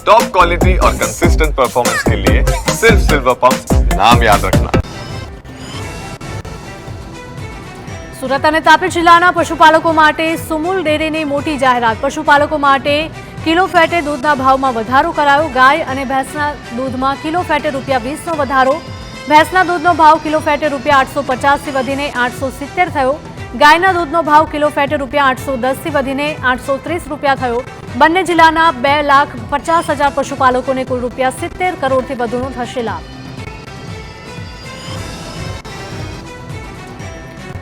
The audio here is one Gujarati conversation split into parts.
टॉप क्वालिटी और कंसिस्टेंट परफॉर्मेंस के लिए सिर्फ सिल्वर पंप, नाम याद रखना। સુરત અને તાપી જિલ્લાના પશુપાલકો માટે સુમુલ ડેરીની મોટી જાહેરાત। પશુપાલકો માટે કિલો ફેટે દૂધના ભાવમાં વધારો કરાયો। ગાય અને ભેંસના દૂધમાં કિલો ફેટે ₹20નો વધારો। ભેંસના દૂધનો ભાવ કિલો ફેટે ₹850 થી વધીને ₹870 થયો। ગાયના દૂધનો ભાવ કિલો ફેટે ₹810 થી વધીને ₹830 થયો। બંને જિલ્લાના 2,50,000 પશુપાલકોને કુલ ₹70 કરોડથી વધુનો થશે લાભ।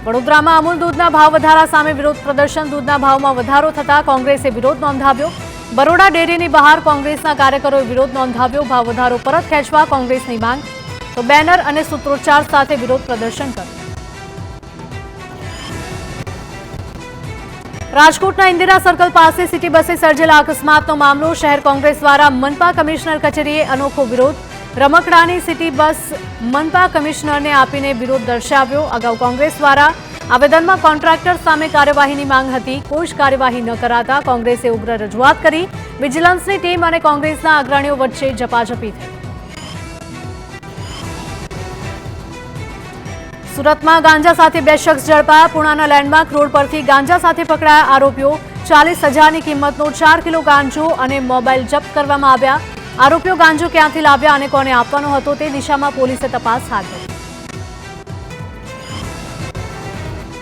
વડોદરામાં અમૂલ દૂધના ભાવ વધારા સામે વિરોધ પ્રદર્શન। દૂધના ભાવમાં વધારો થતા કોંગ્રેસે વિરોધ નોંધાવ્યો। બરોડા ડેરીની બહાર કોંગ્રેસના કાર્યકરોએ વિરોધ નોંધાવ્યો। ભાવ વધારો પરત ખેંચવા કોંગ્રેસની માંગ, તો બેનર અને સૂત્રોચ્ચાર સાથે વિરોધ પ્રદર્શન કર્યું। રાજકોટના ઇન્દિરા સર્કલ પાસે સિટી બસે સર્જેલા અકસ્માતનો મામલો। શહેર કોંગ્રેસ દ્વારા મનપા કમિશનર કચેરીએ અનોખો વિરોધ। રમકડાની સિટી બસ મનપા કમિશનરને આપીને વિરોધ દર્શાવ્યો। અગાઉ કોંગ્રેસ દ્વારા આવેદનમાં કોન્ટ્રાક્ટર સામે કાર્યવાહીની માંગ હતી। કોઈ જ કાર્યવાહી ન કરાતા કોંગ્રેસે ઉગ્ર રજૂઆત કરી। વિજિલન્સની ટીમ અને કોંગ્રેસના અગ્રણીઓ વચ્ચે ઝપાઝપી થઈ। સુરતમાં ગાંજા સાથે 2 શખ્સ ઝડપાયા। પુણાના લેન્ડમાર્ક રોડ પરથી ગાંજા સાથે પકડાયા આરોપીઓ। 40,000ની કિંમતનો 4 કિલો ગાંજો અને મોબાઈલ જપ્ત કરવામાં આવ્યા। આરોપીઓ ગાંજો ક્યાંથી લાવ્યા અને કોને આપવાનો હતો તે દિશામાં પોલીસે તપાસ હાથ ધરી।